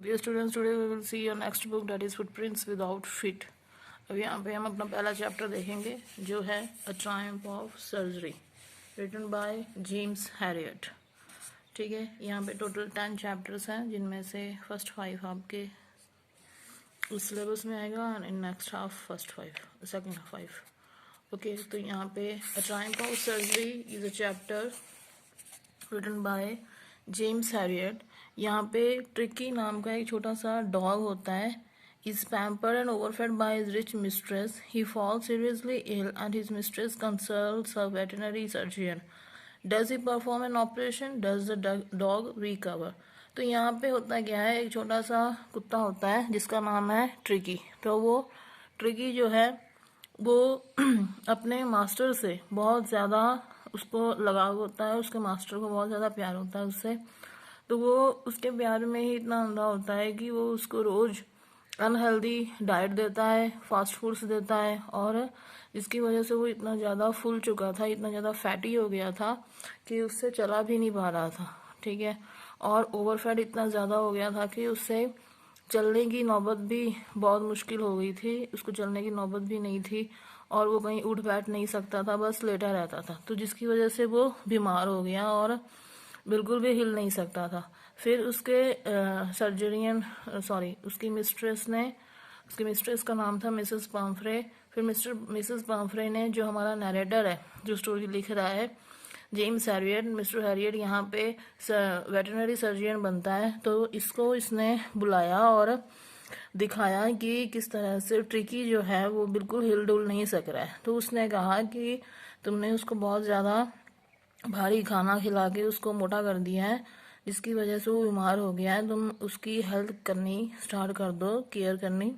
Dear students, today we will see your next book, that is Footprints Without Feet. अब यहाँ पे हम अपना पहला चैप्टर देखेंगे जो है a triumph of surgery, written by James Herriot. ठीक है, यहाँ पे टोटल 10 चैप्टर्स हैं, जिनमें से फर्स्ट 5 आपके उस सिलेबस में आएगा और in next half first 5, second 5। Okay, तो यहाँ पे a triumph of surgery is a chapter written by James Herriot. यहाँ पे ट्रिकी नाम का एक छोटा सा डॉग होता है। Is pampered and overfed by his rich mistress. He falls seriously ill and his mistress consults a veterinary surgeon. Does he perform an operation? Does the dog recover? तो यहाँ पे होता क्या है, एक छोटा सा कुत्ता होता है जिसका नाम है ट्रिकी। तो वो ट्रिकी जो है वो अपने मास्टर से बहुत ज़्यादा उसको लगाव होता है, उसके मास्टर को बहुत ज़्यादा प्यार होता है उससे। तो वो उसके प्यार में ही इतना अंधा होता है कि वो उसको रोज़ अनहेल्दी डाइट देता है, फास्ट फूड्स देता है, और जिसकी वजह से वो इतना ज़्यादा फूल चुका था, इतना ज़्यादा फैटी हो गया था कि उससे चला भी नहीं पा रहा था। ठीक है, और ओवरफैट इतना ज़्यादा हो गया था कि उससे चलने की नौबत भी बहुत मुश्किल हो गई थी, उसको चलने की नौबत भी नहीं थी, और वो कहीं उठ बैठ नहीं सकता था, बस लेटा रहता था। तो जिसकी वजह से वो बीमार हो गया और बिल्कुल भी हिल नहीं सकता था। फिर उसके उसकी मिस्ट्रेस का नाम था मिसेस पाम्फ्रे। फिर मिसेस पाम्फ्रे ने, जो हमारा नरेटर है जो स्टोरी लिख रहा है, जेम्स हैरियट, मिस्टर हैरियट यहाँ पे वेटरनरी सर्जन बनता है। तो इसने बुलाया और दिखाया कि किस तरह से ट्रिकी जो है वो बिल्कुल हिल डुल नहीं सक रहा है। तो उसने कहा कि तुमने उसको बहुत ज़्यादा भारी खाना खिला के उसको मोटा कर दिया है, जिसकी वजह से वो बीमार हो गया है। तुम उसकी हेल्थ करनी स्टार्ट कर दो, केयर करनी,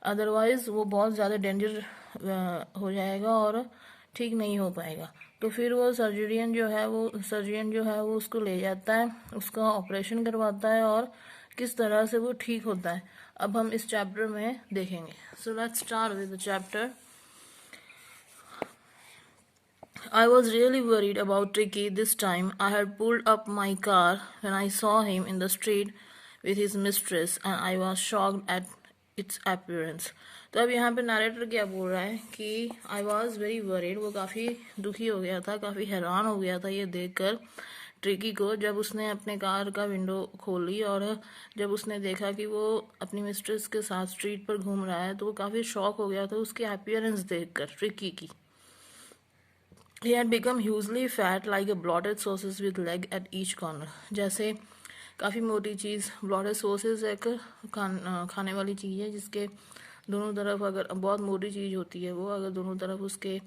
अदरवाइज वो बहुत ज़्यादा डेंजर हो जाएगा और ठीक नहीं हो पाएगा। तो फिर वो सर्जन जो है वो उसको ले जाता है, उसका ऑपरेशन करवाता है और किस तरह से वो ठीक होता है, अब हम इस चैप्टर में देखेंगे। So let's start with the chapter. I was really worried about Tricky this time. I had pulled up my car when I saw him in the street with his mistress, and I was shocked at its appearance. तो अब यहाँ पे narrator क्या बोल रहा है कि I was very worried, वो काफ़ी दुखी हो गया था, काफ़ी हैरान हो गया था ये देखकर ट्रिकी को, जब उसने अपने कार का विंडो खोली और जब उसने देखा कि वो अपनी मिस्ट्रेस के साथ स्ट्रीट पर घूम रहा है, तो वो काफ़ी शॉक हो गया था उसकी अपीयरेंस देखकर, ट्रिकी की। He had become hugely fat like a blotted sauces with leg at each corner. जैसे काफ़ी मोटी चीज़, ब्लॉटेड सॉसेस एक खाने वाली चीज़ है जिसके दोनों तरफ, अगर बहुत मोटी चीज़ होती है वो, अगर दोनों तरफ उसके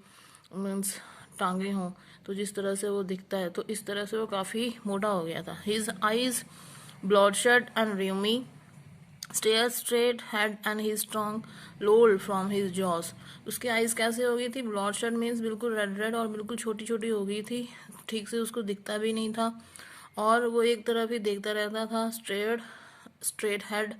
मीन्स टांगे हों तो जिस तरह से वो दिखता है, तो इस तरह से वो काफ़ी मोटा हो गया था। His eyes bloodshot and rheumy, stare straight head and his tongue lolled from his jaws. उसकी आइज कैसे हो गई थी? ब्लॉडशेड मीन्स बिल्कुल रेड रेड और बिल्कुल छोटी छोटी हो गई थी, ठीक से उसको दिखता भी नहीं था, और वो एक तरफ ही देखता रहता था, स्ट्रेट हेड,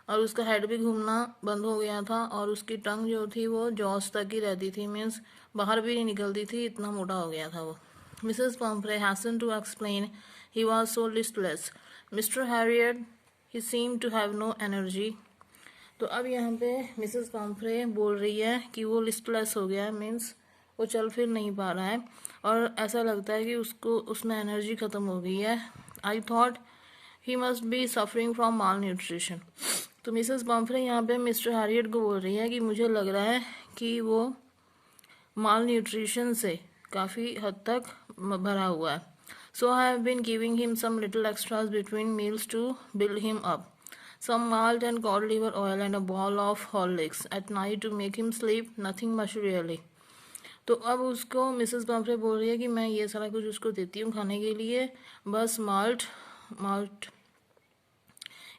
और उसका हेड भी घूमना बंद हो गया था, और उसकी टंग जो थी वो जॉस तक ही रहती थी, मीन्स बाहर भी नहीं निकलती थी, इतना मोटा हो गया था वो। Mrs Pomfrey hastened to explain he was so listless. Mr. Harriet, he seemed to have no energy. तो अब यहाँ पे मिसेस पम्फ्रे बोल रही है कि वो लिस्टलेस हो गया है, मीन्स वो चल फिर नहीं पा रहा है, और ऐसा लगता है कि उसमें एनर्जी ख़त्म हो गई है। I thought he must be suffering from mall nutrition. तो मिसेस पम्फ्रे यहाँ पे मिस्टर हैरियट को बोल रही है कि मुझे लग रहा है कि वो माल न्यूट्रिशन से काफ़ी हद तक भरा हुआ है। So I have been giving him some little extras between meals to build him up. Some malt and cod liver oil and a ball of Horlicks at night to make him sleep. Nothing much really. तो अब उसको Mrs Pomfrey बोल रही है कि मैं ये सारा कुछ उसको देती हूँ खाने के लिए, बस माल्ट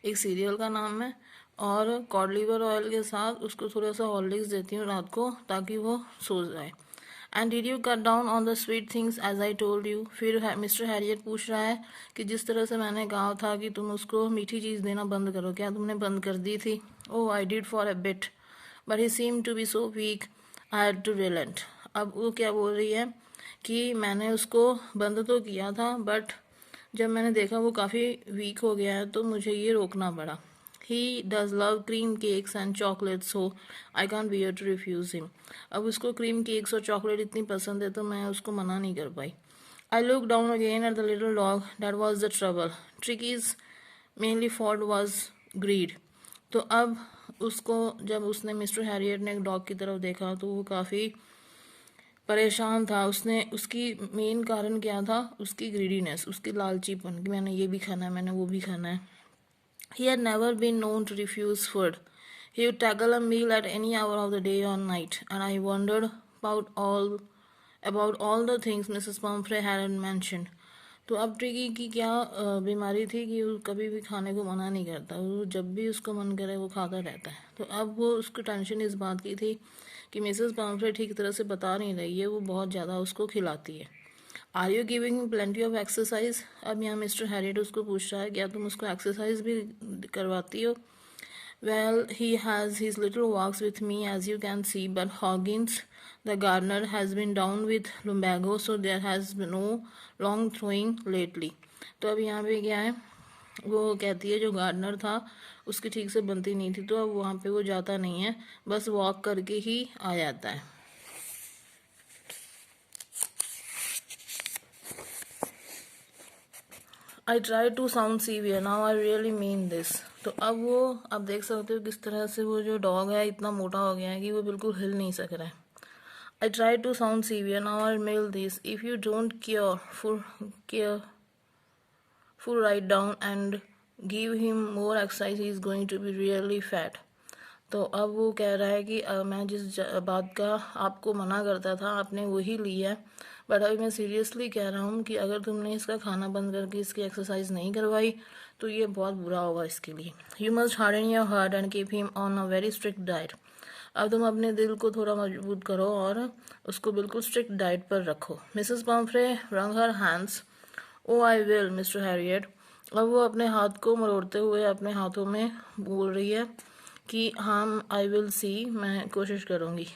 एक सीरियल का नाम है, और कॉड लिवर ऑयल के साथ उसको थोड़ा सा हॉर्लिक्स देती हूँ रात को ताकि वो सो जाए। And did you cut down on the sweet things as I told you? फिर मिस्टर हैरियट पूछ रहा है कि जिस तरह से मैंने कहा था कि तुम उसको मीठी चीज़ देना बंद करो, क्या तुमने बंद कर दी थी? Oh I did for a bit but he seem to be so weak I had to relent. अब वो क्या बोल रही है कि मैंने उसको बंद तो किया था, बट जब मैंने देखा वो काफ़ी वीक हो गया है तो मुझे ये रोकना पड़ा। He does love cream cakes and chocolates, so I can't bear to refuse him. अब उसको क्रीम केक्स और चॉकलेट इतनी पसंद है तो मैं उसको मना नहीं कर पाई. I looked down again at the little dog. That was the trouble. Tricky's mainly fault was greed. तो अब उसको जब उसने मिस्टर हैरियट ने एक डॉग की तरफ देखा तो वो काफ़ी परेशान था. उसकी मेन कारण क्या था? उसकी ग्रीडीनेस, उसकी लालचीपन कि मैंने ये भी खाना है, मैंने वो भी खाना है. He had never been known to refuse food. He would tackle a meal at any hour of the day or night, and I wondered about all the things Mrs. Pumphrey had mentioned. तो अब tricky की क्या बीमारी थी कि वो कभी भी खाने को मना नहीं करता. वो जब भी उसको मन करे वो खाता रहता है. तो अब वो उसकी टेंशन इस बात की थी कि मिसेस पम्फ्रे ठीक तरह से बता नहीं रही है, वो बहुत ज़्यादा उसको खिलाती है. Are you giving plenty of exercise? अब यहाँ मिस्टर हैरियट उसको पूछ रहा है क्या तुम उसको एक्सरसाइज भी करवाती हो? Well, he has his little walks with me, as you can see, but Hoggins, the gardener, has been down with lumbago, so there has been no long throwing lately. तो अब यहाँ पे क्या है, वो कहती है जो गार्डनर था उसकी ठीक से बनती नहीं थी, तो अब वहाँ पे वो जाता नहीं है, बस वॉक करके ही आ जाता है. I try to sound severe, now I really mean this. तो अब वो आप देख सकते हो किस तरह से वो जो डॉग है इतना मोटा हो गया है कि वो बिल्कुल हिल नहीं सक रहा है. I try to sound severe, now I mail this. If you don't care right down and give him more exercise he is going to be really fat. तो अब वो कह रहा है कि मैं जिस बात का आपको मना करता था आपने वही लिया है, बट अभी मैं सीरियसली कह रहा हूँ कि अगर तुमने इसका खाना बंद करके इसकी एक्सरसाइज नहीं करवाई तो ये बहुत बुरा होगा इसके लिए. You must harden your heart and keep him on a very strict diet. अब तुम अपने दिल को थोड़ा मजबूत करो और उसको बिल्कुल स्ट्रिक्ट डाइट पर रखो. Mrs Pumphrey wrung her hands. Oh I will mister Herriot. अब वो अपने हाथ को मरोड़ते हुए अपने हाथों में बोल रही है कि हाँ आई विल सी, मैं कोशिश करूँगी.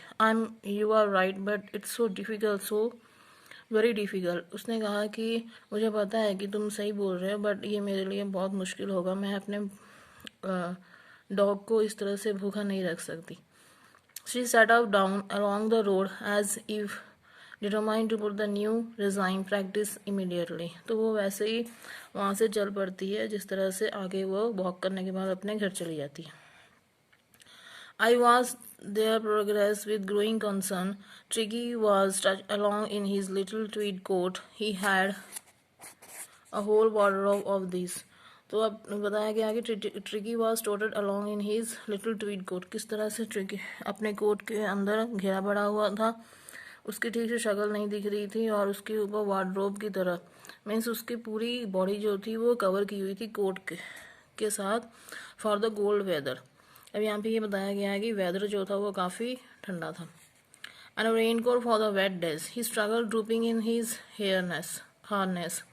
You are right but it's so difficult, so very difficult. उसने कहा कि मुझे पता है कि तुम सही बोल रहे हो बट ये मेरे लिए बहुत मुश्किल होगा, मैं अपने डॉग को इस तरह से भूखा नहीं रख सकती. She sat up down along the road as if determined to put the new regime practice immediately. तो वो वैसे ही वहाँ से चल पड़ती है जिस तरह से आगे वो वॉक करने के बाद अपने घर चली जाती है. I watched their progress with growing concern. Tricky was stretched along in his little tweed coat. He had a whole wardrobe of these. तो अब बताया गया कि Tricki was toted along in his little tweed coat. किस तरह से tricky अपने coat के अंदर घेरा पड़ा हुआ था, उसकी ठीक से शक्ल नहीं दिख रही थी और उसके ऊपर वार्डरोब की तरह मीन्स उसकी पूरी बॉडी जो थी वो कवर की हुई थी कोट के साथ फॉर द कोल्ड वेदर. अब यहाँ पे ये बताया गया है कि वेदर जो था वो काफ़ी ठंडा था. And a raincoat for the wet days. He struggle drooping in his harness.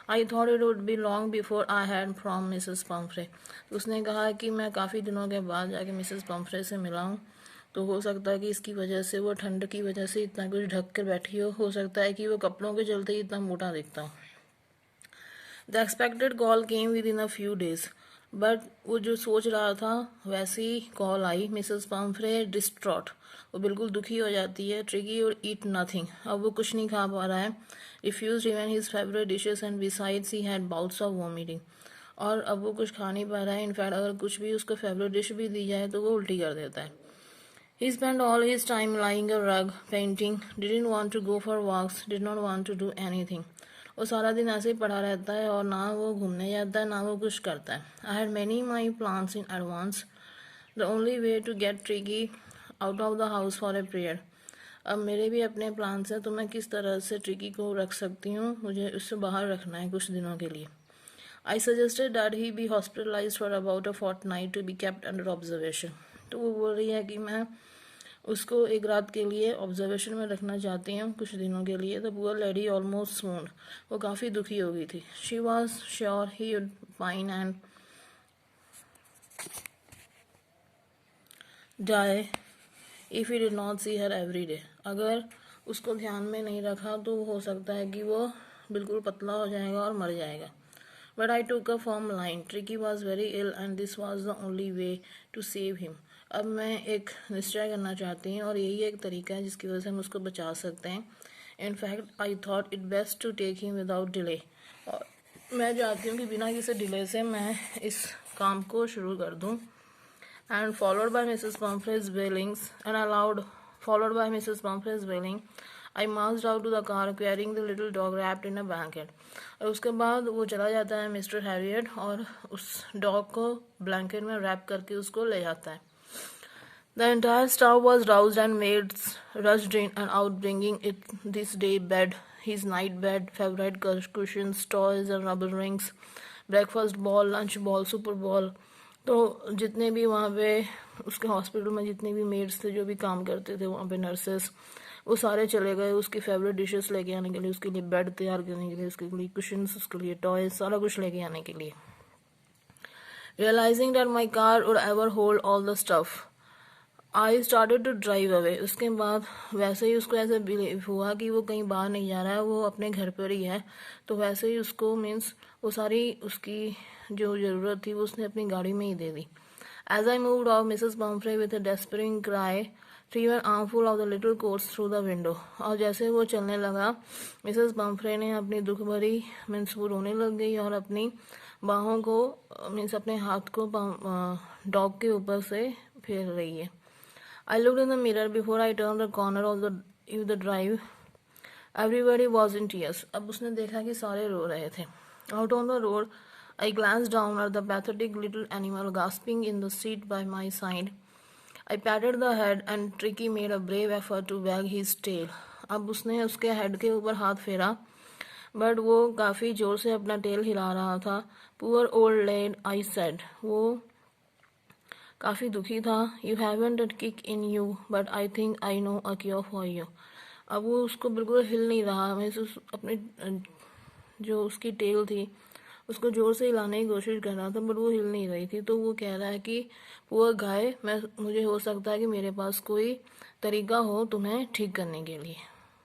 I thought it would be long before I had from Mrs Pumphrey. उसने कहा कि मैं काफ़ी दिनों के बाद जाके मिसेस पम्फ्रे से मिला हूँ, तो हो सकता है कि इसकी वजह से वो ठंड की वजह से इतना कुछ ढक कर बैठी हो सकता है कि वो कपड़ों के चलते ही इतना मोटा दिखता हो. The expected call came with in a few days. But वो जो सोच रहा था वैसी कॉल आई. मिसेस पम्फ्रे डिस्ट्रॉट, वो बिल्कुल दुखी हो जाती है. ट्रिकी और ईट नथिंग, अब वो कुछ नहीं खा पा रहा है. Refuse even his favourite dishes and besides he had bouts of vomiting. और अब वो कुछ खा नहीं पा रहा है. इनफैक्ट अगर कुछ भी उसको फेवरेट डिश भी दी जाए तो वो उल्टी कर देता है. He spent all his time lying a rug, painting, didn't want to go for walks, did not want to do anything. वो सारा दिन ऐसे ही पड़ा रहता है और ना वो घूमने जाता है ना वो कुछ करता है. I had many my plans in advance. The only way to get Tricky out of the house for a period. अब मेरे भी अपने प्लान्स हैं, तो मैं किस तरह से ट्रिकी को रख सकती हूँ, मुझे उससे बाहर रखना है कुछ दिनों के लिए. I suggested that he be hospitalized for about a fortnight to be kept under observation. तो वो बोल रही है कि मैं उसको एक रात के लिए ऑब्जर्वेशन में रखना चाहती हूँ कुछ दिनों के लिए. The poor lady almost swooned. वो काफ़ी दुखी हो गई थी. She was sure he would pine and die if he did not see her every day. अगर उसको ध्यान में नहीं रखा तो हो सकता है कि वो बिल्कुल पतला हो जाएगा और मर जाएगा. But I took a firm line. Tricky was very ill and this was the only way to save him. अब मैं एक निश्चय करना चाहती हूँ और यही एक तरीका है जिसकी वजह से हम उसको बचा सकते हैं. In fact, I thought it best to take him without delay. और मैं चाहती हूँ कि बिना किसी डिले से मैं इस काम को शुरू कर दूँ. And followed by Mrs. Pumphrey's wailings, I marched out to the car carrying the little dog wrapped in a blanket. और उसके बाद वो चला जाता है मिस्टर हैरियट और उस डॉग को ब्लैंकेट में रैप करके उसको ले जाता है. The entire staff was roused and maids rushed in and out bringing it this day bed, his night bed, favorite cushions, toys and rubber rings, breakfast ball, lunch ball, super ball. तो जितने भी वहाँ पे उसके hospital में जितने भी maids थे जो भी काम करते थे वहाँ पे नर्सेस वो सारे चले गए उसकी फेवरेट डिशेस लेके आने के लिए, उसके लिए बेड तैयार करने के लिए, उसके लिए कुशन्स, उसके लिए टॉयज, सारा कुछ लेके आने के लिए. Realizing that my car would ever hold all the stuff, I started to drive away. उसके बाद वैसे ही उसको ऐसे बिलीव हुआ कि वो कहीं बाहर नहीं जा रहा है, वो अपने घर पर ही है. तो वैसे ही उसको मीन्स वो सारी उसकी जो ज़रूरत थी वो उसने अपनी गाड़ी में ही दे दी. As I moved off, Mrs. Pumphrey with a despairing cry threw an armful of the little coats through the window. और जैसे वो चलने लगा मिसेस पम्फ्रे ने अपनी दुख भरी मीन्स वो रोने लग गई और अपनी बाहों को मीन्स अपने हाथ को डॉग के ऊपर से फेर रही है. I looked in the mirror before I turned the corner of the drive. Everybody was in tears. अब उसने देखा कि सारे रो रहे थे. Out on the road, I glanced down at the pathetic little animal gasping in the seat by my side. I patted the head and Tricky made a brave effort to wag his tail. अब उसने उसके head के ऊपर हाथ फेरा but वो काफ़ी ज़ोर से अपना टेल हिला रहा था. Poor old lad, I said. वो काफ़ी दुखी था. You haven't a kick in you, but I think I know a cure for you. अब वो उसको बिल्कुल हिल नहीं रहा. मैं अपने जो उसकी टेल थी उसको जोर से हिलाने की कोशिश कर रहा था बट वो हिल नहीं रही थी. तो वो कह रहा है कि पुअर गाय, मुझे हो सकता है कि मेरे पास कोई तरीका हो तुम्हें ठीक करने के लिए.